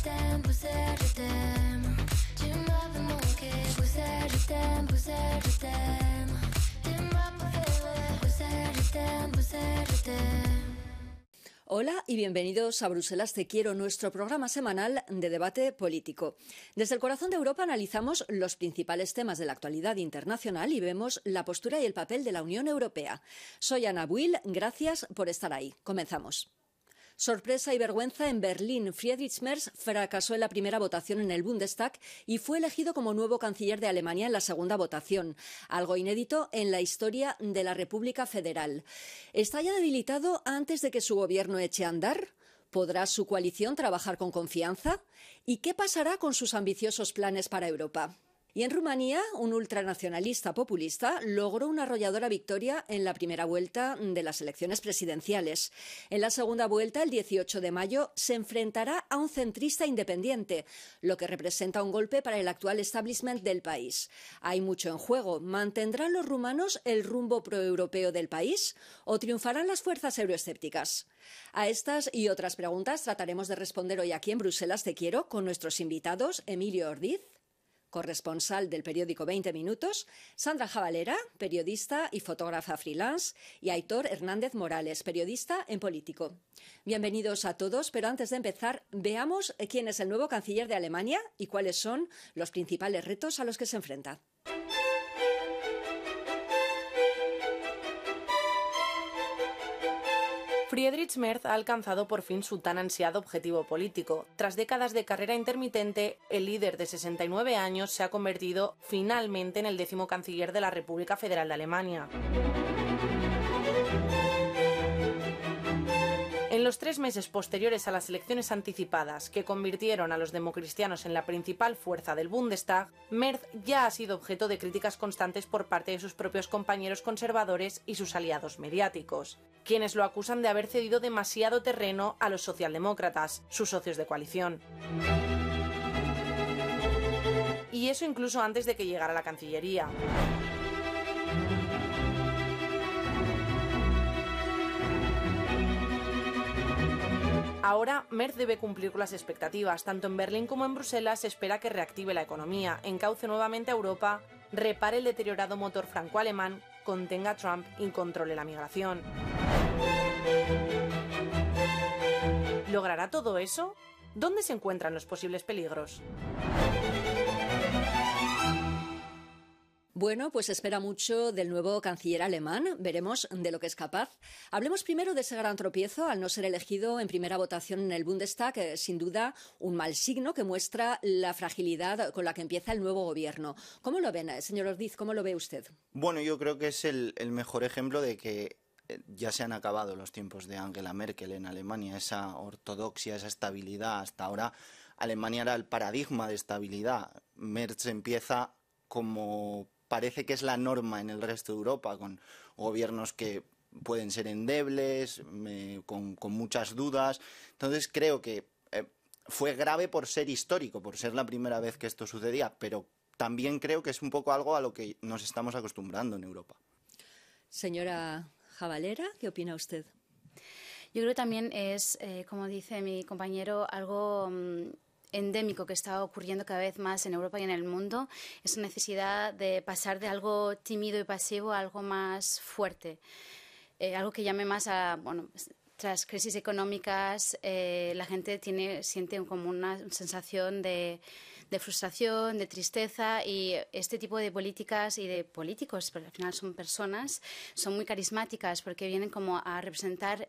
t'aime, Bruxelles, je t'aime. Tu m'avais manqué, Bruxelles, je t'aime, Bruxelles, je t'aime. T'es ma préférée, Bruxelles, je t'aime, Bruxelles, je t'aime. Hola y bienvenidos a Bruselas Te Quiero, nuestro programa semanal de debate político. Desde el corazón de Europa analizamos los principales temas de la actualidad internacional y vemos la postura y el papel de la Unión Europea. Soy Ana Buil, gracias por estar ahí. Comenzamos. Sorpresa y vergüenza en Berlín. Friedrich Merz fracasó en la primera votación en el Bundestag y fue elegido como nuevo canciller de Alemania en la segunda votación, algo inédito en la historia de la República Federal. ¿Está ya debilitado antes de que su gobierno eche a andar? ¿Podrá su coalición trabajar con confianza? ¿Y qué pasará con sus ambiciosos planes para Europa? Y en Rumanía, un ultranacionalista populista logró una arrolladora victoria en la primera vuelta de las elecciones presidenciales. En la segunda vuelta, el 18 de mayo, se enfrentará a un centrista independiente, lo que representa un golpe para el actual establishment del país. Hay mucho en juego. ¿Mantendrán los rumanos el rumbo proeuropeo del país o triunfarán las fuerzas euroescépticas? A estas y otras preguntas trataremos de responder hoy aquí en Bruselas Te Quiero con nuestros invitados Emilio Ordiz, corresponsal del periódico 20 Minutos, Sandra Jabalera, periodista y fotógrafa freelance, y Aitor Hernández Morales, periodista en Político. Bienvenidos a todos, pero antes de empezar, veamos quién es el nuevo canciller de Alemania y cuáles son los principales retos a los que se enfrenta. Friedrich Merz ha alcanzado por fin su tan ansiado objetivo político. Tras décadas de carrera intermitente, el líder de 69 años se ha convertido finalmente en el 10º canciller de la República Federal de Alemania. En los 3 meses posteriores a las elecciones anticipadas, que convirtieron a los democristianos en la principal fuerza del Bundestag, Merz ya ha sido objeto de críticas constantes por parte de sus propios compañeros conservadores y sus aliados mediáticos, quienes lo acusan de haber cedido demasiado terreno a los socialdemócratas, sus socios de coalición. Y eso incluso antes de que llegara a la Cancillería. Ahora, Merz debe cumplir con las expectativas. Tanto en Berlín como en Bruselas se espera que reactive la economía, encauce nuevamente a Europa, repare el deteriorado motor franco-alemán, contenga a Trump y controle la migración. ¿Logrará todo eso? ¿Dónde se encuentran los posibles peligros? Bueno, pues espera mucho del nuevo canciller alemán. Veremos de lo que es capaz. Hablemos primero de ese gran tropiezo al no ser elegido en primera votación en el Bundestag. Sin duda, un mal signo que muestra la fragilidad con la que empieza el nuevo gobierno. ¿Cómo lo ven, señor Ordiz? ¿Cómo lo ve usted? Bueno, yo creo que es el mejor ejemplo de que ya se han acabado los tiempos de Angela Merkel en Alemania. Esa ortodoxia, esa estabilidad. Hasta ahora Alemania era el paradigma de estabilidad. Merz empieza como parece que es la norma en el resto de Europa, con gobiernos que pueden ser endebles, con muchas dudas. Entonces creo que fue grave por ser histórico, por ser la primera vez que esto sucedía, pero también creo que es un poco algo a lo que nos estamos acostumbrando en Europa. Señora Jabalera, ¿qué opina usted? Yo creo que también es, como dice mi compañero, algo endémico que está ocurriendo cada vez más en Europa y en el mundo. Es una necesidad de pasar de algo tímido y pasivo a algo más fuerte, algo que llame más a, bueno, tras crisis económicas, la gente siente como una sensación de frustración, de tristeza, y este tipo de políticas y de políticos, porque al final son personas, son muy carismáticas porque vienen como a representar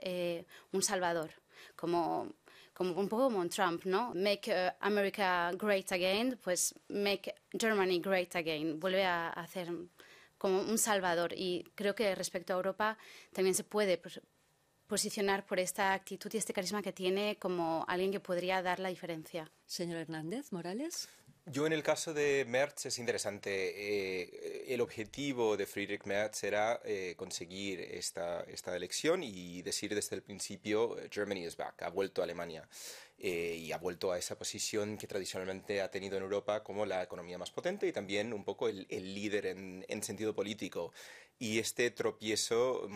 un salvador, como un poco como Trump, ¿no? Make America great again, pues make Germany great again. Vuelve a hacer como un salvador, y creo que respecto a Europa también se puede posicionar por esta actitud y este carisma que tiene como alguien que podría dar la diferencia. Señor Hernández Morales. Yo en el caso de Merz es interesante. El objetivo de Friedrich Merz era conseguir esta elección y decir desde el principio Germany is back, ha vuelto a Alemania. y ha vuelto a esa posición que tradicionalmente ha tenido en Europa como la economía más potente y también un poco el líder en sentido político. Y este tropiezo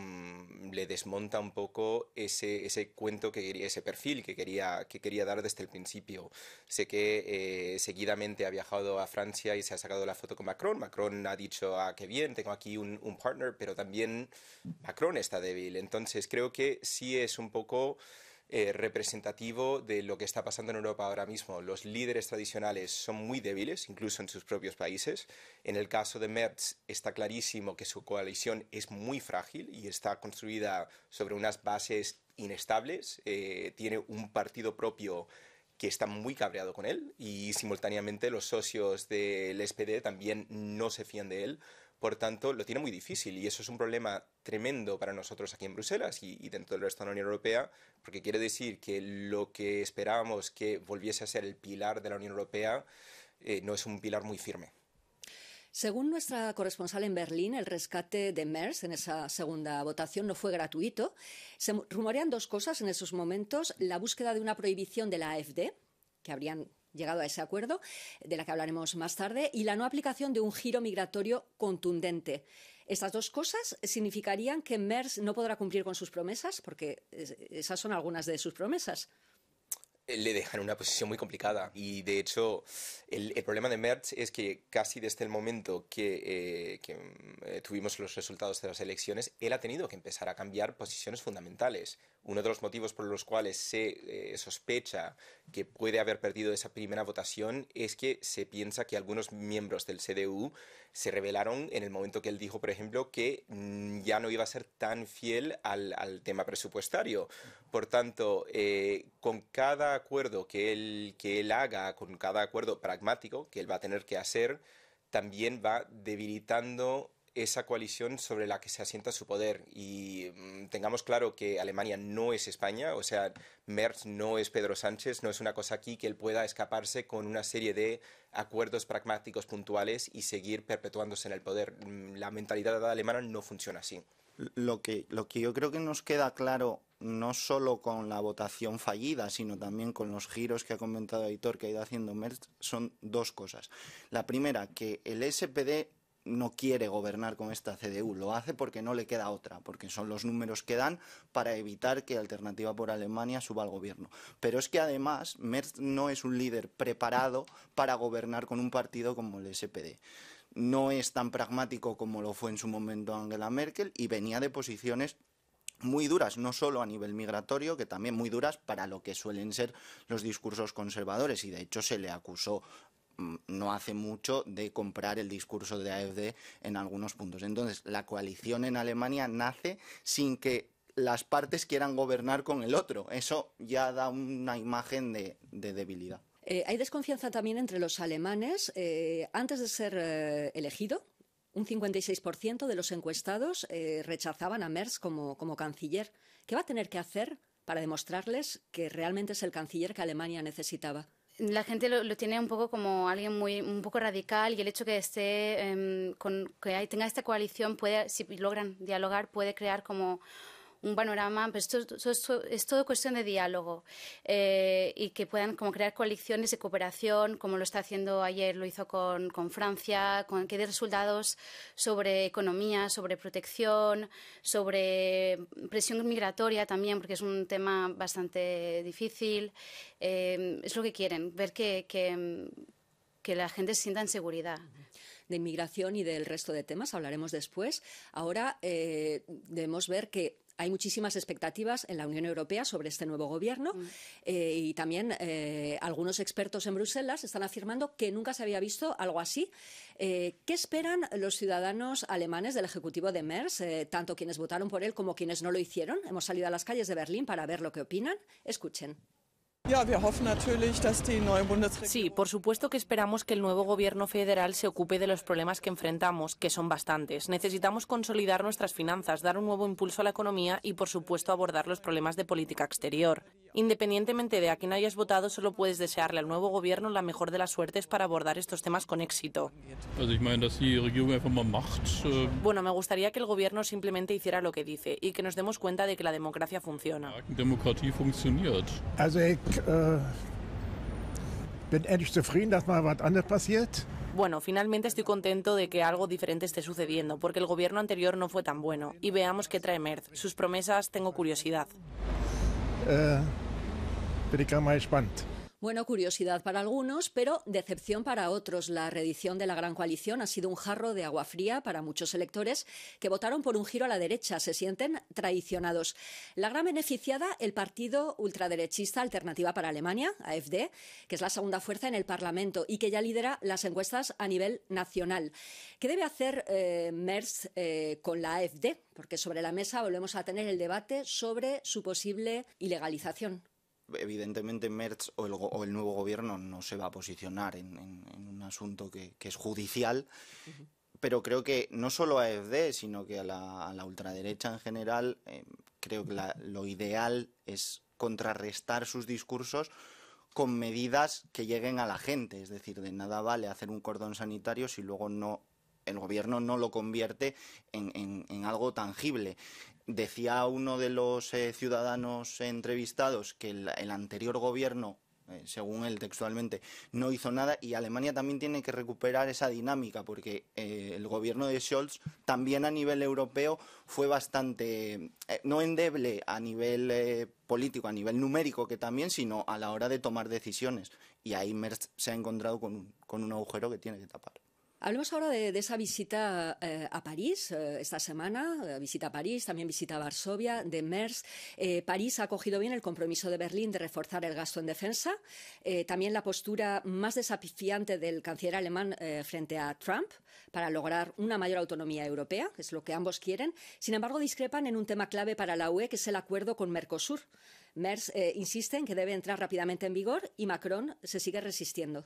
le desmonta un poco ese cuento que quería, ese perfil que quería dar desde el principio. Sé que seguidamente ha viajado a Francia y se ha sacado la foto con Macron. Macron ha dicho, qué bien, tengo aquí un partner, pero también Macron está débil. Entonces creo que sí es un poco representativo de lo que está pasando en Europa ahora mismo. Los líderes tradicionales son muy débiles, incluso en sus propios países. En el caso de Merz está clarísimo que su coalición es muy frágil y está construida sobre unas bases inestables. Tiene un partido propio que está muy cabreado con él y simultáneamente los socios del SPD también no se fían de él. Por tanto, lo tiene muy difícil y eso es un problema tremendo para nosotros aquí en Bruselas y dentro del resto de la Unión Europea, porque quiere decir que lo que esperábamos que volviese a ser el pilar de la Unión Europea no es un pilar muy firme. Según nuestra corresponsal en Berlín, el rescate de Merz en esa segunda votación no fue gratuito. Se rumorean dos cosas en esos momentos: la búsqueda de una prohibición de la AfD, que habrían llegado a ese acuerdo, de la que hablaremos más tarde, y la no aplicación de un giro migratorio contundente. Estas dos cosas significarían que Merz no podrá cumplir con sus promesas, porque esas son algunas de sus promesas. Le dejan en una posición muy complicada y de hecho el problema de Merz es que casi desde el momento que tuvimos los resultados de las elecciones, él ha tenido que empezar a cambiar posiciones fundamentales. Uno de los motivos por los cuales se sospecha que puede haber perdido esa primera votación es que se piensa que algunos miembros del CDU se rebelaron en el momento que él dijo, por ejemplo, que ya no iba a ser tan fiel al tema presupuestario. Por tanto, con cada acuerdo que él haga, con cada acuerdo pragmático que él va a tener que hacer, también va debilitando esa coalición sobre la que se asienta su poder. Y tengamos claro que Alemania no es España, o sea, Merz no es Pedro Sánchez, no es una cosa aquí que él pueda escaparse con una serie de acuerdos pragmáticos puntuales y seguir perpetuándose en el poder. La mentalidad alemana no funciona así. Lo que yo creo que nos queda claro, no solo con la votación fallida, sino también con los giros que ha comentado Aitor que ha ido haciendo Merz, son dos cosas. La primera, que el SPD no quiere gobernar con esta CDU, lo hace porque no le queda otra, porque son los números que dan para evitar que Alternativa por Alemania suba al gobierno. Pero es que además Merz no es un líder preparado para gobernar con un partido como el SPD. No es tan pragmático como lo fue en su momento Angela Merkel y venía de posiciones muy duras, no solo a nivel migratorio, que también muy duras para lo que suelen ser los discursos conservadores, y de hecho se le acusó no hace mucho de comprar el discurso de AfD en algunos puntos. Entonces, la coalición en Alemania nace sin que las partes quieran gobernar con el otro. Eso ya da una imagen de debilidad. Hay desconfianza también entre los alemanes. Antes de ser elegido, un 56% de los encuestados rechazaban a Merz como canciller. ¿Qué va a tener que hacer para demostrarles que realmente es el canciller que Alemania necesitaba? La gente lo tiene un poco como alguien un poco radical, y el hecho que esté tenga esta coalición puede, si logran dialogar, puede crear como un panorama, pero esto es todo cuestión de diálogo, y que puedan como crear coaliciones de cooperación, como lo está haciendo ayer, lo hizo con Francia, que dé resultados sobre economía, sobre protección, sobre presión migratoria también, porque es un tema bastante difícil. Es lo que quieren, ver que la gente se sienta en seguridad. De inmigración y del resto de temas hablaremos después. Ahora debemos ver que hay muchísimas expectativas en la Unión Europea sobre este nuevo gobierno, y también algunos expertos en Bruselas están afirmando que nunca se había visto algo así. ¿Qué esperan los ciudadanos alemanes del Ejecutivo de Merz, tanto quienes votaron por él como quienes no lo hicieron? Hemos salido a las calles de Berlín para ver lo que opinan. Escuchen. Sí, por supuesto que esperamos que el nuevo gobierno federal se ocupe de los problemas que enfrentamos, que son bastantes. Necesitamos consolidar nuestras finanzas, dar un nuevo impulso a la economía y, por supuesto, abordar los problemas de política exterior. Independientemente de a quién hayas votado, solo puedes desearle al nuevo gobierno la mejor de las suertes para abordar estos temas con éxito. Bueno, me gustaría que el gobierno simplemente hiciera lo que dice y que nos demos cuenta de que la democracia funciona. Also ich bin endlich zufrieden, dass mal was anderes passiert. Bueno, finalmente estoy contento de que algo diferente esté sucediendo, porque el gobierno anterior no fue tan bueno. Y veamos qué trae Merz. Sus promesas, tengo curiosidad. Bin ich mal gespannt. Bueno, curiosidad para algunos, pero decepción para otros. La reedición de la Gran Coalición ha sido un jarro de agua fría para muchos electores que votaron por un giro a la derecha. Se sienten traicionados. La gran beneficiada, el partido ultraderechista Alternativa para Alemania, AfD, que es la segunda fuerza en el Parlamento y que ya lidera las encuestas a nivel nacional. ¿Qué debe hacer Merz con la AfD? Porque sobre la mesa volvemos a tener el debate sobre su posible ilegalización. Evidentemente Merz o el nuevo gobierno no se va a posicionar en un asunto que es judicial, pero creo que no solo a AfD, sino que a la ultraderecha en general, creo que lo ideal es contrarrestar sus discursos con medidas que lleguen a la gente. Es decir, de nada vale hacer un cordón sanitario si luego el gobierno no lo convierte en algo tangible. Decía uno de los ciudadanos entrevistados que el anterior gobierno, según él textualmente, no hizo nada, y Alemania también tiene que recuperar esa dinámica porque el gobierno de Scholz también a nivel europeo fue bastante, no endeble a nivel político, a nivel numérico que también, sino a la hora de tomar decisiones. Y ahí Merz se ha encontrado con un agujero que tiene que tapar. Hablemos ahora de esa visita a París esta semana, visita a París, también visita a Varsovia de Merz. París ha acogido bien el compromiso de Berlín de reforzar el gasto en defensa, también la postura más desafiante del canciller alemán frente a Trump para lograr una mayor autonomía europea, que es lo que ambos quieren. Sin embargo, discrepan en un tema clave para la UE, que es el acuerdo con Mercosur. Merz insiste en que debe entrar rápidamente en vigor y Macron se sigue resistiendo.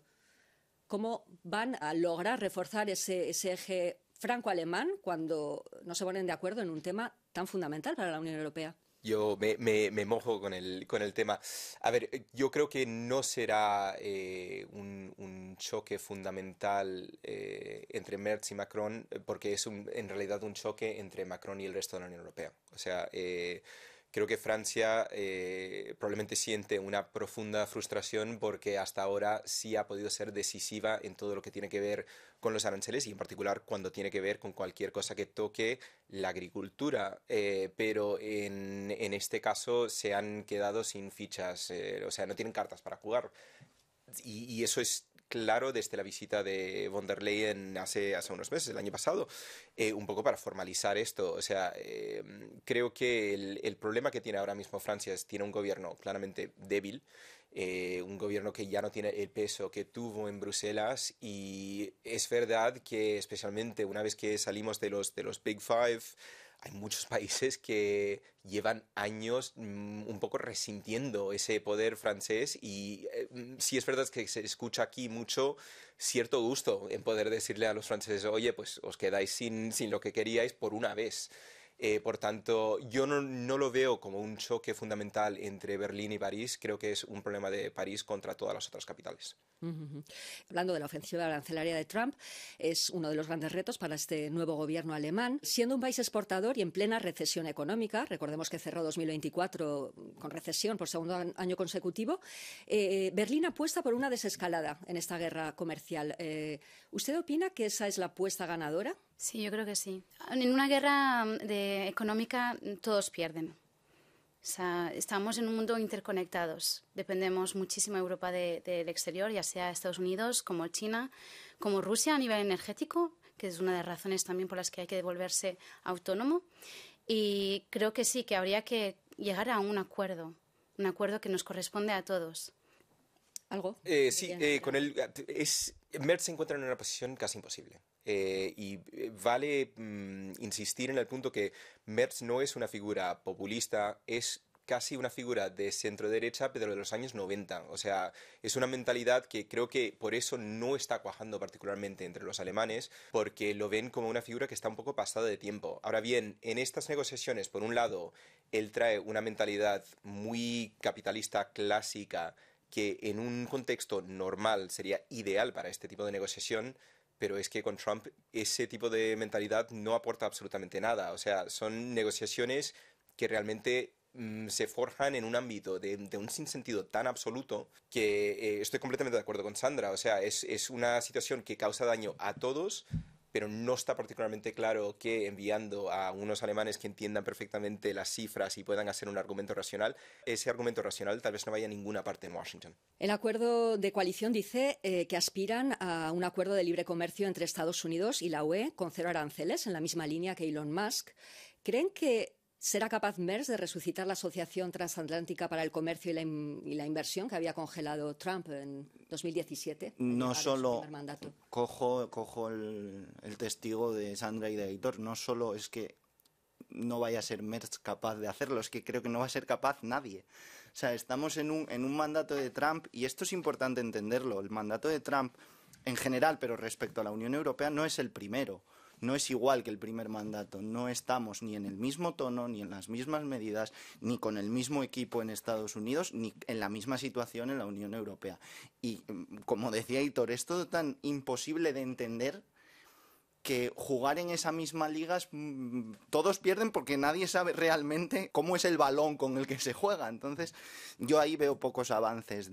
¿Cómo van a lograr reforzar ese eje franco-alemán cuando no se ponen de acuerdo en un tema tan fundamental para la Unión Europea? Yo me mojo con el tema. A ver, yo creo que no será un choque fundamental entre Merz y Macron, porque es en realidad un choque entre Macron y el resto de la Unión Europea. O sea, creo que Francia probablemente siente una profunda frustración porque hasta ahora sí ha podido ser decisiva en todo lo que tiene que ver con los aranceles y en particular cuando tiene que ver con cualquier cosa que toque la agricultura. Pero en este caso se han quedado sin fichas, o sea, no tienen cartas para jugar. Y eso es claro desde la visita de von der Leyen hace unos meses, el año pasado, un poco para formalizar esto. O sea, creo que el problema que tiene ahora mismo Francia es tiene un gobierno claramente débil, un gobierno que ya no tiene el peso que tuvo en Bruselas, y es verdad que especialmente una vez que salimos de los Big Five, hay muchos países que llevan años un poco resintiendo ese poder francés y sí es verdad que se escucha aquí mucho cierto gusto en poder decirle a los franceses, oye, pues os quedáis sin lo que queríais por una vez. Por tanto, yo no lo veo como un choque fundamental entre Berlín y París. Creo que es un problema de París contra todas las otras capitales. Hablando de la ofensiva arancelaria de Trump, es uno de los grandes retos para este nuevo gobierno alemán. Siendo un país exportador y en plena recesión económica, recordemos que cerró 2024 con recesión por segundo año consecutivo, Berlín apuesta por una desescalada en esta guerra comercial. ¿Usted opina que esa es la apuesta ganadora? Sí, yo creo que sí. En una guerra económica todos pierden. O sea, estamos en un mundo interconectados. Dependemos muchísimo de Europa del exterior, ya sea Estados Unidos, como China, como Rusia a nivel energético, que es una de las razones también por las que hay que volverse autónomo. Y creo que sí, que habría que llegar a un acuerdo que nos corresponde a todos. ¿Algo? Sí, con Merz se encuentra en una posición casi imposible. Y vale insistir en el punto que Merz no es una figura populista, es casi una figura de centro-derecha, pero de los años 90. O sea, es una mentalidad que creo que por eso no está cuajando particularmente entre los alemanes, porque lo ven como una figura que está un poco pasada de tiempo. Ahora bien, en estas negociaciones, por un lado, él trae una mentalidad muy capitalista clásica que en un contexto normal sería ideal para este tipo de negociación, pero es que con Trump ese tipo de mentalidad no aporta absolutamente nada. O sea, son negociaciones que realmente se forjan en un ámbito de un sinsentido tan absoluto que estoy completamente de acuerdo con Sandra. O sea, es una situación que causa daño a todos, pero no está particularmente claro que enviando a unos alemanes que entiendan perfectamente las cifras y puedan hacer un argumento racional, ese argumento racional tal vez no vaya a ninguna parte en Washington. El acuerdo de coalición dice que aspiran a un acuerdo de libre comercio entre Estados Unidos y la UE con 0 aranceles, en la misma línea que Elon Musk. ¿Creen que será capaz Merz de resucitar la Asociación Transatlántica para el Comercio y la Inversión que había congelado Trump en 2017? No solo cojo el testigo de Sandra y de Aitor, no solo es que no vaya a ser Merz capaz de hacerlo, es que creo que no va a ser capaz nadie. O sea, estamos en un mandato de Trump, y esto es importante entenderlo, el mandato de Trump en general, pero respecto a la Unión Europea, no es el primero. No es igual que el primer mandato, no estamos ni en el mismo tono, ni en las mismas medidas, ni con el mismo equipo en Estados Unidos, ni en la misma situación en la Unión Europea. Y, como decía Hitor, es todo tan imposible de entender que jugar en esa misma liga todos pierden porque nadie sabe realmente cómo es el balón con el que se juega. Entonces, yo ahí veo pocos avances,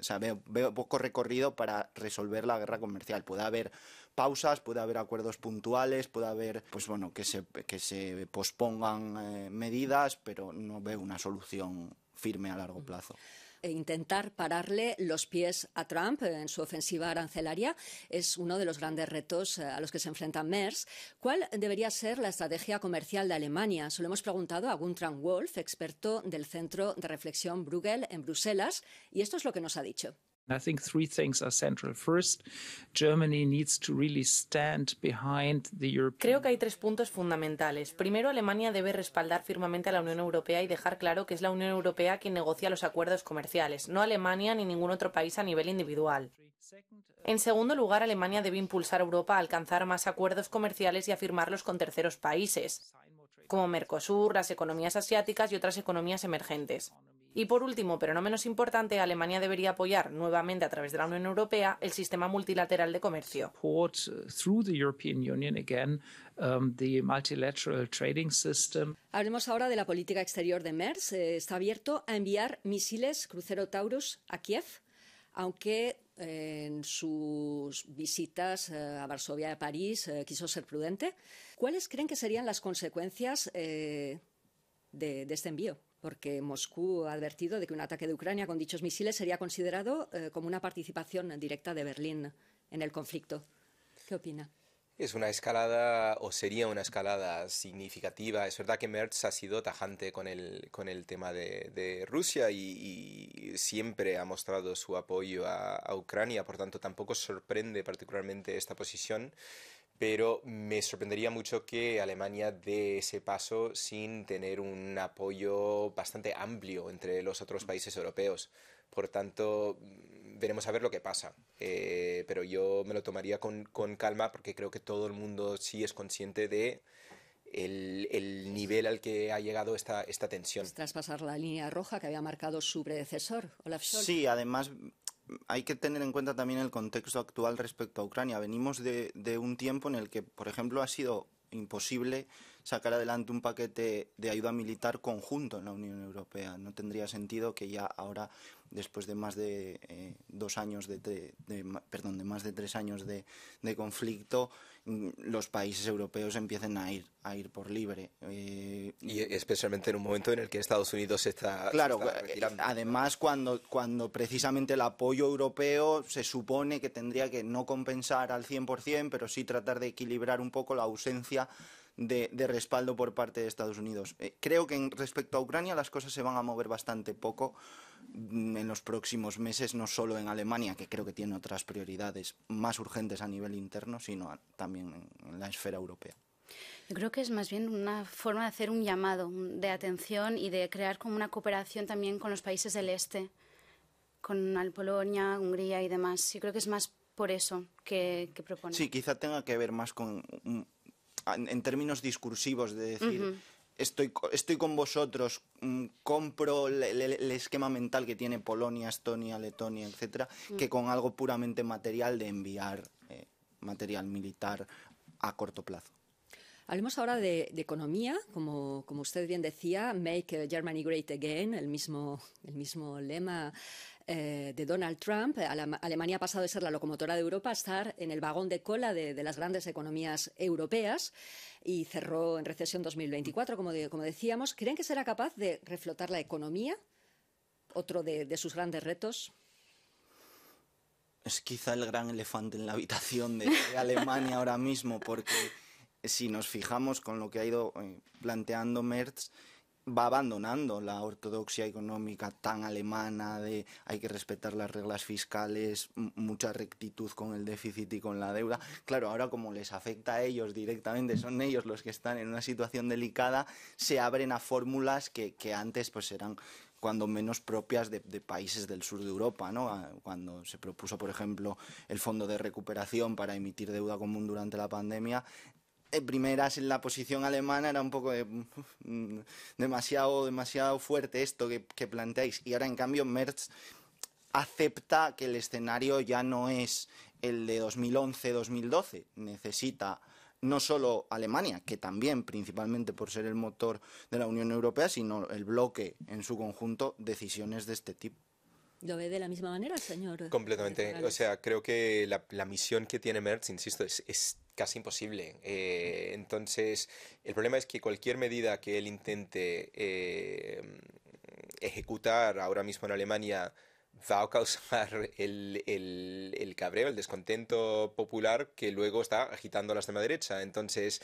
o sea, veo poco recorrido para resolver la guerra comercial. Puede haber pausas, puede haber acuerdos puntuales, puede haber, pues bueno, que se pospongan medidas, pero no veo una solución firme a largo plazo. Intentar pararle los pies a Trump en su ofensiva arancelaria es uno de los grandes retos a los que se enfrenta Merz. ¿Cuál debería ser la estrategia comercial de Alemania? Se lo hemos preguntado a Guntram Wolf, experto del Centro de Reflexión Bruegel en Bruselas, y esto es lo que nos ha dicho. I think 3 things are central. First, Germany needs to really stand behind the European. Creo que hay 3 puntos fundamentales. Primero, Alemania debe respaldar firmemente a la Unión Europea y dejar claro que es la Unión Europea quien negocia los acuerdos comerciales, no Alemania ni ningún otro país a nivel individual. En segundo lugar, Alemania debe impulsar a Europa a alcanzar más acuerdos comerciales y a firmarlos con terceros países, como Mercosur, las economías asiáticas y otras economías emergentes. Y por último, pero no menos importante, Alemania debería apoyar nuevamente a través de la Unión Europea el sistema multilateral de comercio. Hablemos ahora de la política exterior de Merz. Está abierto a enviar misiles crucero Taurus a Kiev, aunque en sus visitas a Varsovia y a París quiso ser prudente. ¿Cuáles creen que serían las consecuencias de este envío? Porque Moscú ha advertido de que un ataque de Ucrania con dichos misiles sería considerado como una participación directa de Berlín en el conflicto. ¿Qué opina? Es una escalada, o sería una escalada significativa. Es verdad que Merz ha sido tajante con el tema de Rusia y siempre ha mostrado su apoyo a Ucrania, por tanto tampoco sorprende particularmente esta posición. Pero me sorprendería mucho que Alemania dé ese paso sin tener un apoyo bastante amplio entre los otros países europeos. Por tanto, veremos a ver lo que pasa. Pero yo me lo tomaría con calma porque creo que todo el mundo sí es consciente de el nivel al que ha llegado esta tensión. Tras pasar la línea roja que había marcado su predecesor, Olaf Scholz. Sí, además hay que tener en cuenta también el contexto actual respecto a Ucrania. Venimos de un tiempo en el que, por ejemplo, ha sido imposible sacar adelante un paquete de ayuda militar conjunto en la Unión Europea. No tendría sentido que ya ahora, después de más de 2 años de más de 3 años de conflicto, los países europeos empiecen a ir por libre. Y especialmente en un momento en el que Estados Unidos se está retirando. Además, cuando precisamente el apoyo europeo se supone que tendría que no compensar al 100%, pero sí tratar de equilibrar un poco la ausencia de respaldo por parte de Estados Unidos. Creo que respecto a Ucrania las cosas se van a mover bastante poco en los próximos meses, no solo en Alemania, que creo que tiene otras prioridades más urgentes a nivel interno, sino también en la esfera europea. Yo creo que es más bien una forma de hacer un llamado de atención y de crear como una cooperación también con los países del este, con Polonia, Hungría y demás. Yo creo que es más por eso que propone. Sí, quizá tenga que ver más con, en términos discursivos, de decir, estoy con vosotros, compro el esquema mental que tiene Polonia, Estonia, Letonia, etcétera, que con algo puramente material de enviar material militar a corto plazo. Hablemos ahora de economía, como usted bien decía, Make Germany Great Again, el mismo lema de Donald Trump. Alemania ha pasado de ser la locomotora de Europa a estar en el vagón de cola de las grandes economías europeas y cerró en recesión 2024, como decíamos. ¿Creen que será capaz de reflotar la economía? Otro de sus grandes retos. Es quizá el gran elefante en la habitación de Alemania ahora mismo, porque si nos fijamos con lo que ha ido planteando Merz, va abandonando la ortodoxia económica tan alemana de hay que respetar las reglas fiscales, mucha rectitud con el déficit y con la deuda. Claro, ahora como les afecta a ellos directamente, son ellos los que están en una situación delicada, se abren a fórmulas que antes pues eran cuando menos propias de países del sur de Europa, ¿no? Cuando se propuso, por ejemplo, el Fondo de Recuperación para emitir deuda común durante la pandemia, primeras en la posición alemana era un poco demasiado fuerte esto que planteáis. Y ahora, en cambio, Merz acepta que el escenario ya no es el de 2011-2012. Necesita no solo Alemania, que también, principalmente por ser el motor de la Unión Europea, sino el bloque en su conjunto, decisiones de este tipo. ¿Lo ve de la misma manera, señor? Completamente. O sea, creo que la misión que tiene Merz, insisto, es casi imposible. Entonces, el problema es que cualquier medida que él intente ejecutar ahora mismo en Alemania va a causar el cabreo, el descontento popular que luego está agitando a la extrema derecha. Entonces,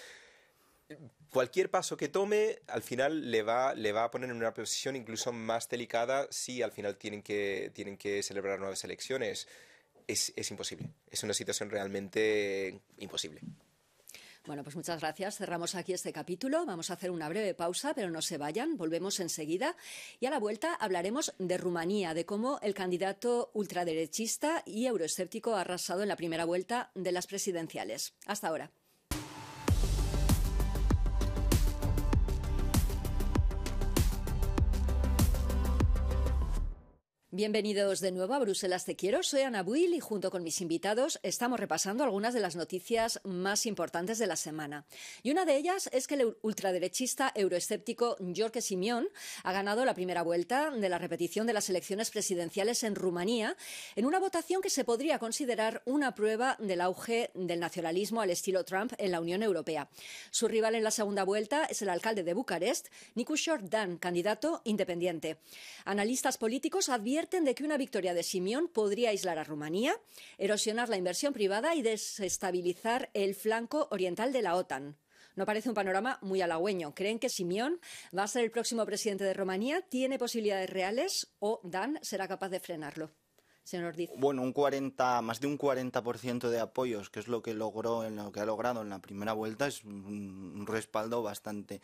cualquier paso que tome, al final le va a poner en una posición incluso más delicada si al final tienen que celebrar nuevas elecciones. Es imposible. Es una situación realmente imposible. Bueno, pues muchas gracias. Cerramos aquí este capítulo. Vamos a hacer una breve pausa, pero no se vayan. Volvemos enseguida. Y a la vuelta hablaremos de Rumanía, de cómo el candidato ultraderechista y euroescéptico ha arrasado en la primera vuelta de las presidenciales. Hasta ahora. Bienvenidos de nuevo a Bruselas Te Quiero. Soy Ana Buil y junto con mis invitados estamos repasando algunas de las noticias más importantes de la semana. Y una de ellas es que el ultraderechista euroescéptico Gjorge Simion ha ganado la primera vuelta de la repetición de las elecciones presidenciales en Rumanía en una votación que se podría considerar una prueba del auge del nacionalismo al estilo Trump en la Unión Europea. Su rival en la segunda vuelta es el alcalde de Bucarest, Nicușor Dan, candidato independiente. Analistas políticos advierten de que una victoria de Simion podría aislar a Rumanía, erosionar la inversión privada y desestabilizar el flanco oriental de la OTAN. No parece un panorama muy halagüeño. ¿Creen que Simion va a ser el próximo presidente de Rumanía? ¿Tiene posibilidades reales o Dan será capaz de frenarlo? Señor Ordiz. Bueno, más de un 40% de apoyos, que es lo que ha logrado en la primera vuelta, es un respaldo bastante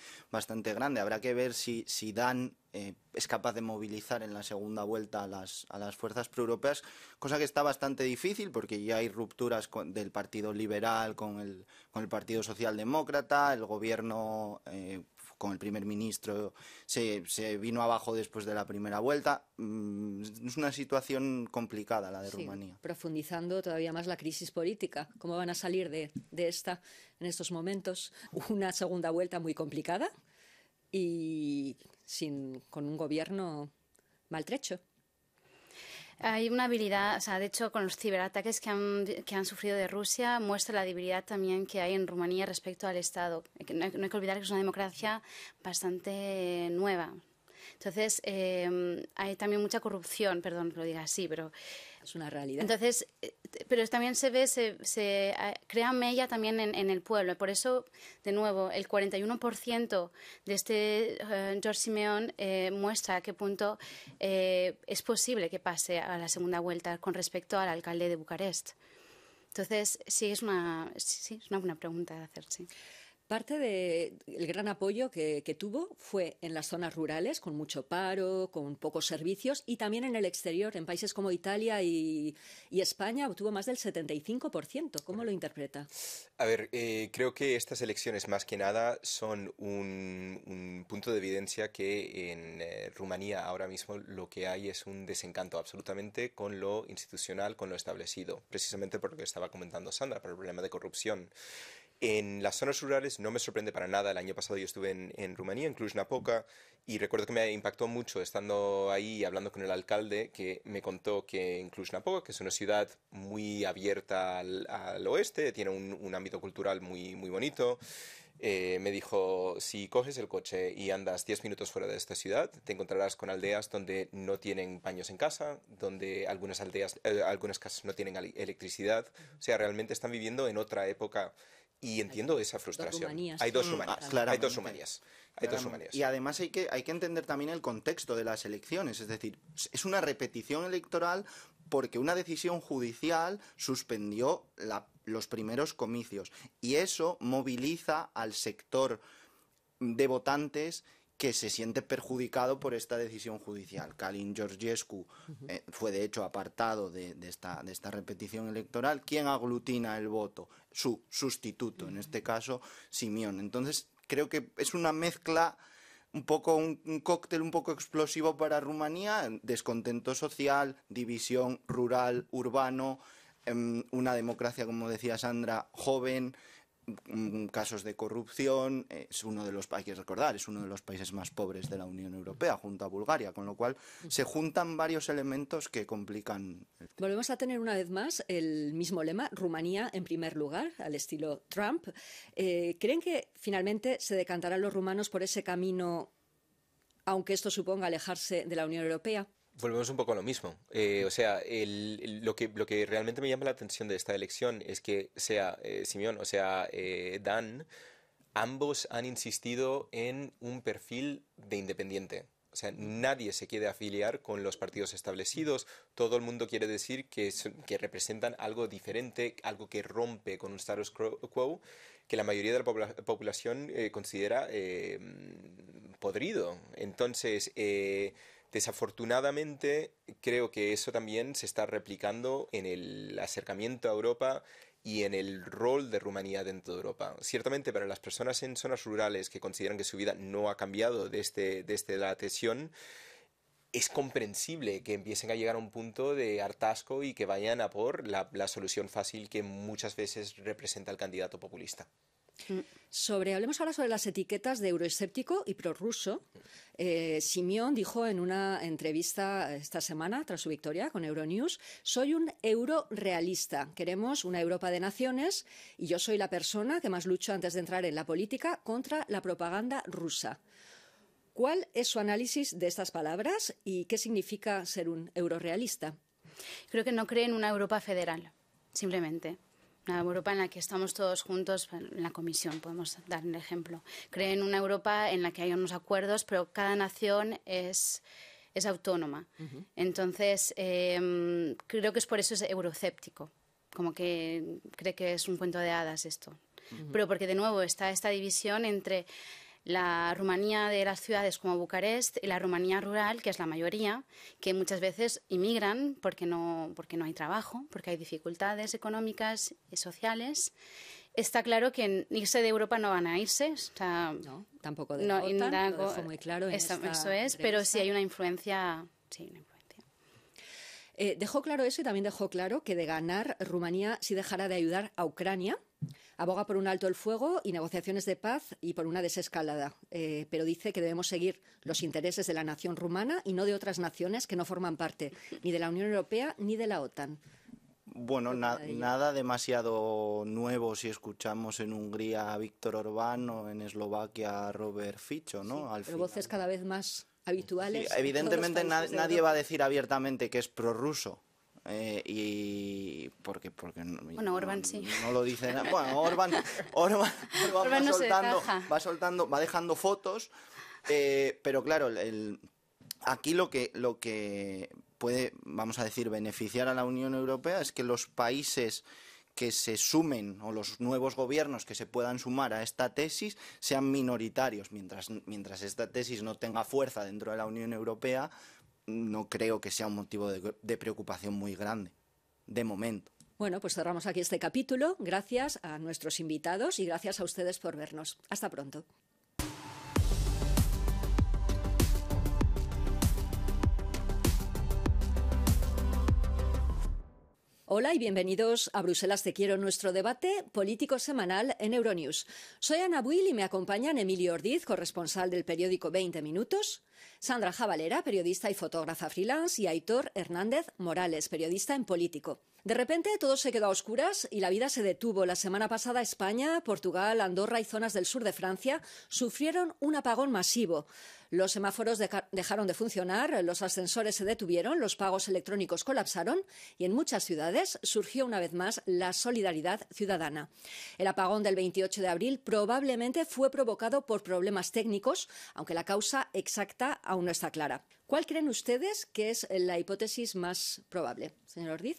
grande. Habrá que ver si Dan es capaz de movilizar en la segunda vuelta a las fuerzas proeuropeas, cosa que está bastante difícil porque ya hay rupturas del Partido Liberal con el Partido Socialdemócrata, el gobierno con el primer ministro se vino abajo después de la primera vuelta. Es una situación complicada la de Rumanía. Profundizando todavía más la crisis política. ¿Cómo van a salir de esta en estos momentos? Una segunda vuelta muy complicada y con un gobierno maltrecho. Hay una habilidad, o sea, de hecho, con los ciberataques que han sufrido de Rusia, muestra la debilidad también que hay en Rumanía respecto al Estado. No hay que olvidar que es una democracia bastante nueva. Entonces, hay también mucha corrupción, perdón que lo diga así, pero es una realidad. Entonces, pero también se crea mella también en el pueblo. Por eso, de nuevo, el 41% de este Gjorge Simion muestra a qué punto es posible que pase a la segunda vuelta con respecto al alcalde de Bucarest. Entonces, sí, es una buena pregunta de hacer, sí. parte del gran apoyo que tuvo fue en las zonas rurales, con mucho paro, con pocos servicios, y también en el exterior, en países como Italia y España, obtuvo más del 75%. ¿Cómo lo interpreta? A ver, creo que estas elecciones más que nada son un punto de evidencia que en Rumanía ahora mismo lo que hay es un desencanto absolutamente con lo institucional, con lo establecido, precisamente por lo que estaba comentando Sandra, por el problema de corrupción. En las zonas rurales no me sorprende para nada. El año pasado yo estuve en Rumanía, en Cluj-Napoca, y recuerdo que me impactó mucho estando ahí y hablando con el alcalde, que me contó que en Cluj-Napoca, que es una ciudad muy abierta al oeste, tiene un ámbito cultural muy, muy bonito, me dijo, si coges el coche y andas 10 minutos fuera de esta ciudad, te encontrarás con aldeas donde no tienen baños en casa, donde algunas casas no tienen electricidad. O sea, realmente están viviendo en otra época. Y entiendo esa frustración. Hay dos Rumanías. Hay dos Rumanías. Y además hay que entender también el contexto de las elecciones. Es decir, es una repetición electoral porque una decisión judicial suspendió los primeros comicios. Y eso moviliza al sector de votantes que se siente perjudicado por esta decisión judicial. Calin Georgescu fue de hecho apartado de esta repetición electoral. ¿Quién aglutina el voto? Su sustituto, en este caso Simión. Entonces creo que es una mezcla, un cóctel un poco explosivo para Rumanía: descontento social, división rural, urbano, una democracia, como decía Sandra, joven, casos de corrupción. Hay que recordar, es uno de los países más pobres de la Unión Europea, junto a Bulgaria, con lo cual se juntan varios elementos que complican. Volvemos a tener una vez más el mismo lema, Rumanía en primer lugar, al estilo Trump. ¿Creen que finalmente se decantarán los rumanos por ese camino, aunque esto suponga alejarse de la Unión Europea? Volvemos un poco a lo mismo. O sea, lo que realmente me llama la atención de esta elección es que sea Simión o sea Dan, ambos han insistido en un perfil de independiente. O sea, nadie se quiere afiliar con los partidos establecidos. Todo el mundo quiere decir que representan algo diferente, algo que rompe con un status quo que la mayoría de la población considera podrido. Entonces, desafortunadamente, creo que eso también se está replicando en el acercamiento a Europa y en el rol de Rumanía dentro de Europa. Ciertamente, para las personas en zonas rurales que consideran que su vida no ha cambiado desde la adhesión, es comprensible que empiecen a llegar a un punto de hartazgo y que vayan a por la solución fácil que muchas veces representa el candidato populista. Hablemos ahora sobre las etiquetas de euroescéptico y prorruso. Simión dijo en una entrevista esta semana, tras su victoria con Euronews: soy un eurorealista, queremos una Europa de naciones y yo soy la persona que más luchó antes de entrar en la política contra la propaganda rusa. ¿Cuál es su análisis de estas palabras y qué significa ser un eurorealista? Creo que no cree en una Europa federal, simplemente. Una Europa en la que estamos todos juntos, en la Comisión, podemos dar un ejemplo. Cree en una Europa en la que hay unos acuerdos, pero cada nación es autónoma. Entonces, creo que es por eso es eurocéptico, como que cree que es un cuento de hadas esto. Pero porque, de nuevo, está esta división entre la Rumanía de las ciudades como Bucarest y la Rumanía rural, que es la mayoría, que muchas veces inmigran porque no hay trabajo, porque hay dificultades económicas y sociales. Está claro que en irse de Europa no van a irse. O sea, no, tampoco de la OTAN, lo dejó muy claro en esta eso es, entrevista. pero sí hay una influencia. Sí, una influencia. Dejó claro eso y también dejó claro que de ganar, Rumanía sí dejará de ayudar a Ucrania. Aboga por un alto el fuego y negociaciones de paz y por una desescalada, pero dice que debemos seguir los intereses de la nación rumana y no de otras naciones que no forman parte ni de la Unión Europea ni de la OTAN. Bueno, nada demasiado nuevo si escuchamos en Hungría a Víctor Orbán o en Eslovaquia a Robert Fico, ¿no? Sí, pero voces cada vez más habituales. Sí, evidentemente nadie va a decir abiertamente que es prorruso. Y porque bueno, Orbán sí. No lo dice nada. Bueno, Orbán va soltando, va dejando fotos, pero claro, aquí lo que puede, vamos a decir, beneficiar a la Unión Europea es que los países que se sumen, o los nuevos gobiernos que se puedan sumar a esta tesis, sean minoritarios. Mientras esta tesis no tenga fuerza dentro de la Unión Europea, no creo que sea un motivo de preocupación muy grande, de momento. Bueno, pues cerramos aquí este capítulo. Gracias a nuestros invitados y gracias a ustedes por vernos. Hasta pronto. Hola y bienvenidos a Bruselas Te Quiero, nuestro debate político semanal en Euronews. Soy Ana Buil y me acompañan Emilio Ordiz, corresponsal del periódico 20 Minutos, Sandra Jabalera, periodista y fotógrafa freelance, y Aitor Hernández Morales, periodista en Político. De repente todo se quedó a oscuras y la vida se detuvo. La semana pasada España, Portugal, Andorra y zonas del sur de Francia sufrieron un apagón masivo. Los semáforos dejaron de funcionar, los ascensores se detuvieron, los pagos electrónicos colapsaron y en muchas ciudades surgió una vez más la solidaridad ciudadana. El apagón del 28 de abril probablemente fue provocado por problemas técnicos, aunque la causa exacta aún no está clara. ¿Cuál creen ustedes que es la hipótesis más probable, señor Ordiz?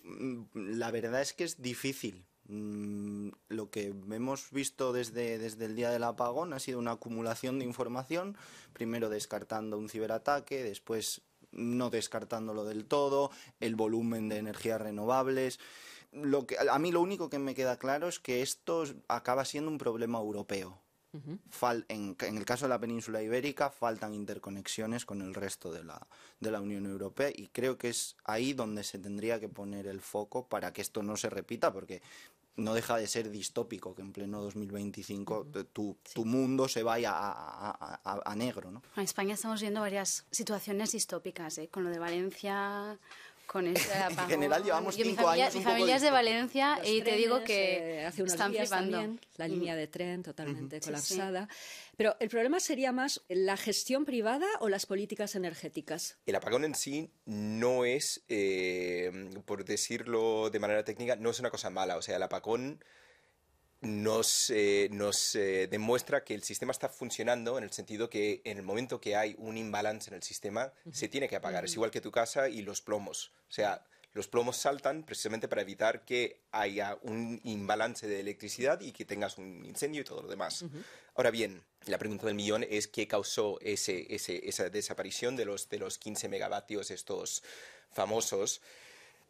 La verdad es que es difícil. Lo que hemos visto desde el día del apagón ha sido una acumulación de información, primero descartando un ciberataque, después no descartándolo del todo, el volumen de energías renovables. A mí lo único que me queda claro es que esto acaba siendo un problema europeo. En el caso de la península ibérica faltan interconexiones con el resto de la Unión Europea y creo que es ahí donde se tendría que poner el foco para que esto no se repita, porque no deja de ser distópico que en pleno 2025 tu mundo se vaya a negro, ¿no? En España estamos viendo varias situaciones distópicas, con lo de Valencia, con este apagón. En general llevamos 5 años. Mi familia es de Valencia y te digo que hace unos están días flipando. También, la línea de tren totalmente colapsada. Sí. Pero el problema sería más la gestión privada o las políticas energéticas. El apagón en sí no es, por decirlo de manera técnica, no es una cosa mala. O sea, el apagón nos demuestra que el sistema está funcionando, en el sentido que en el momento que hay un imbalance en el sistema, se tiene que apagar. Es igual que tu casa y los plomos. O sea, los plomos saltan precisamente para evitar que haya un imbalance de electricidad y que tengas un incendio y todo lo demás. Ahora bien, la pregunta del millón es qué causó esa desaparición de los 15 megavatios estos famosos.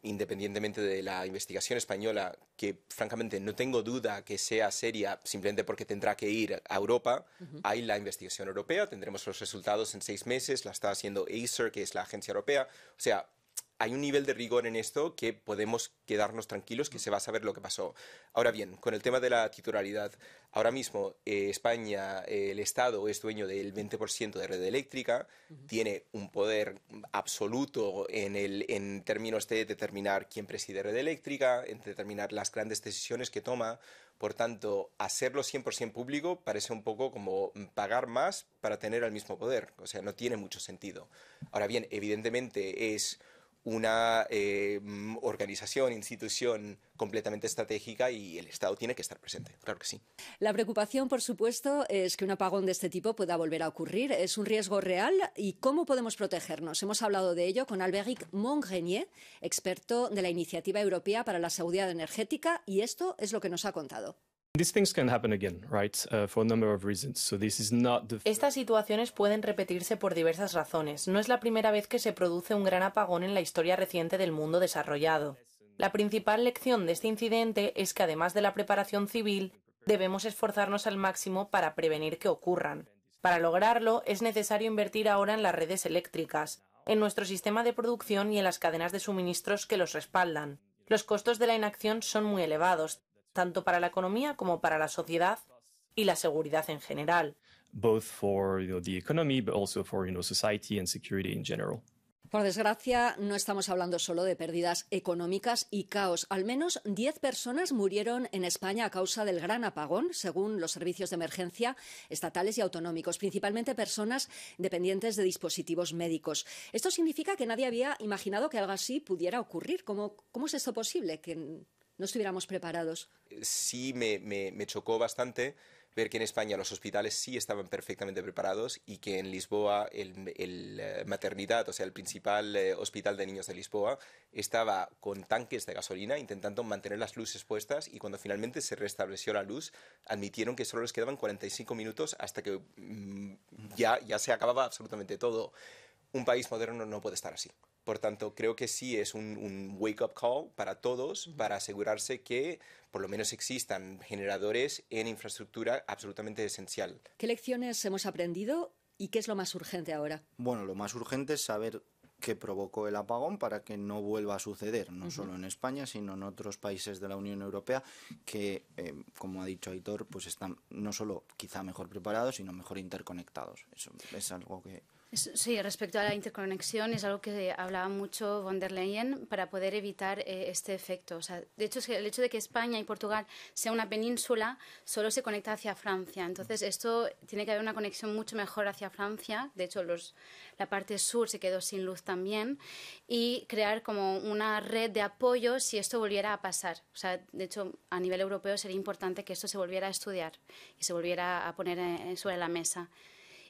Independientemente de la investigación española, que francamente no tengo duda que sea seria, simplemente porque tendrá que ir a Europa, hay la investigación europea, tendremos los resultados en 6 meses, la está haciendo ACER, que es la agencia europea. O sea, hay un nivel de rigor en esto que podemos quedarnos tranquilos que se va a saber lo que pasó. Ahora bien, con el tema de la titularidad, ahora mismo España, el Estado es dueño del 20% de red eléctrica, tiene un poder absoluto en términos de determinar quién preside red eléctrica, en determinar las grandes decisiones que toma. Por tanto, hacerlo 100% público parece un poco como pagar más para tener el mismo poder. O sea, no tiene mucho sentido. Ahora bien, evidentemente es una organización, institución completamente estratégica y el Estado tiene que estar presente, claro que sí. La preocupación, por supuesto, es que un apagón de este tipo pueda volver a ocurrir. ¿Es un riesgo real? ¿Y cómo podemos protegernos? Hemos hablado de ello con Albéric Montgrenier, experto de la Iniciativa Europea para la Seguridad Energética, y esto es lo que nos ha contado. Estas situaciones pueden repetirse por diversas razones. No es la primera vez que se produce un gran apagón en la historia reciente del mundo desarrollado. La principal lección de este incidente es que, además de la preparación civil, debemos esforzarnos al máximo para prevenir que ocurran. Para lograrlo, es necesario invertir ahora en las redes eléctricas, en nuestro sistema de producción y en las cadenas de suministros que los respaldan. Los costos de la inacción son muy elevados, tanto para la economía como para la sociedad y la seguridad en general. Por desgracia, no estamos hablando solo de pérdidas económicas y caos. Al menos 10 personas murieron en España a causa del gran apagón, según los servicios de emergencia estatales y autonómicos, principalmente personas dependientes de dispositivos médicos. Esto significa que nadie había imaginado que algo así pudiera ocurrir. ¿Cómo es esto posible, que no estuviéramos preparados? Sí, me chocó bastante, ver que en España los hospitales sí estaban perfectamente preparados y que en Lisboa el maternidad, o sea, el principal hospital de niños de Lisboa, estaba con tanques de gasolina intentando mantener las luces puestas, y cuando finalmente se restableció la luz, admitieron que solo les quedaban 45 minutos hasta que ya se acababa absolutamente todo. Un país moderno no puede estar así. Por tanto, creo que sí es un wake-up call para todos, para asegurarse que por lo menos existan generadores en infraestructura absolutamente esencial. ¿Qué lecciones hemos aprendido y qué es lo más urgente ahora? Bueno, lo más urgente es saber qué provocó el apagón para que no vuelva a suceder, no solo en España, sino en otros países de la Unión Europea que, como ha dicho Aitor, pues están no solo quizá mejor preparados, sino mejor interconectados. Eso es algo que... Sí, respecto a la interconexión es algo que hablaba mucho von der Leyen para poder evitar este efecto. O sea, de hecho, el hecho de que España y Portugal sea una península solo se conecta hacia Francia. Entonces, esto tiene que haber una conexión mucho mejor hacia Francia. De hecho, la parte sur se quedó sin luz también. Y crear como una red de apoyo si esto volviera a pasar. O sea, de hecho, a nivel europeo sería importante que esto se volviera a estudiar y se volviera a poner sobre la mesa.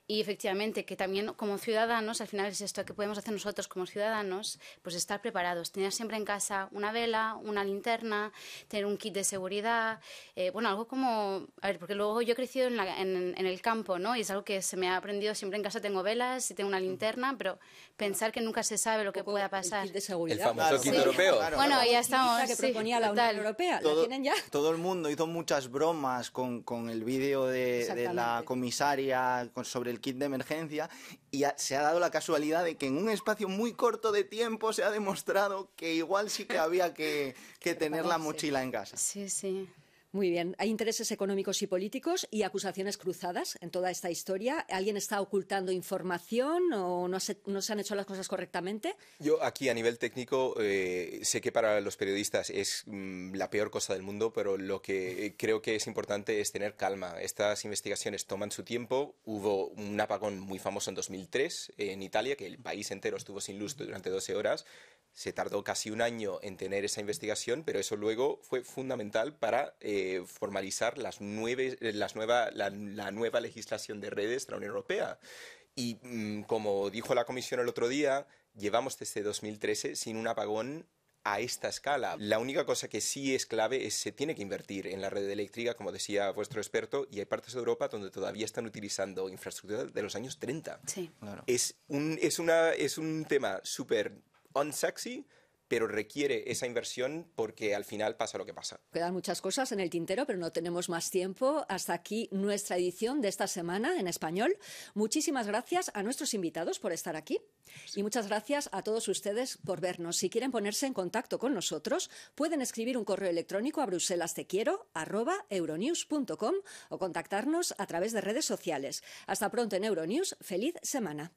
Y efectivamente, que también como ciudadanos, al final es esto que podemos hacer nosotros como ciudadanos, pues estar preparados, tener siempre en casa una vela, una linterna, tener un kit de seguridad, bueno, algo como, a ver, porque luego yo he crecido en el campo, ¿no? Y es algo que se me ha aprendido, siempre en casa tengo velas y tengo una linterna, pero pensar que nunca se sabe lo que pueda pasar. El kit de seguridad. El famoso kit europeo. Claro, bueno, ya estamos. La que proponía la Unión Europea, ¿la tienen ya? Todo el mundo hizo muchas bromas con el vídeo de la comisaria sobre el kit de emergencia, y se ha dado la casualidad de que en un espacio muy corto de tiempo se ha demostrado que igual sí que había que tener la mochila en casa. Sí, sí. Muy bien. Hay intereses económicos y políticos y acusaciones cruzadas en toda esta historia. ¿Alguien está ocultando información o no se han hecho las cosas correctamente? Yo aquí a nivel técnico sé que para los periodistas es la peor cosa del mundo, pero lo que creo que es importante es tener calma. Estas investigaciones toman su tiempo. Hubo un apagón muy famoso en 2003 en Italia, que el país entero estuvo sin luz durante 12 horas. Se tardó casi un año en tener esa investigación, pero eso luego fue fundamental para formalizar la nueva legislación de redes de la Unión Europea. Y como dijo la Comisión el otro día, llevamos desde 2013 sin un apagón a esta escala. La única cosa que sí es clave es que se tiene que invertir en la red eléctrica, como decía vuestro experto, y hay partes de Europa donde todavía están utilizando infraestructura de los años 30. Sí. Claro. Es un tema súper unsexy, pero requiere esa inversión porque al final pasa lo que pasa. Quedan muchas cosas en el tintero, pero no tenemos más tiempo. Hasta aquí nuestra edición de esta semana en español. Muchísimas gracias a nuestros invitados por estar aquí y muchas gracias a todos ustedes por vernos. Si quieren ponerse en contacto con nosotros, pueden escribir un correo electrónico a bruselastequiero@euronews.com o contactarnos a través de redes sociales. Hasta pronto en Euronews. Feliz semana.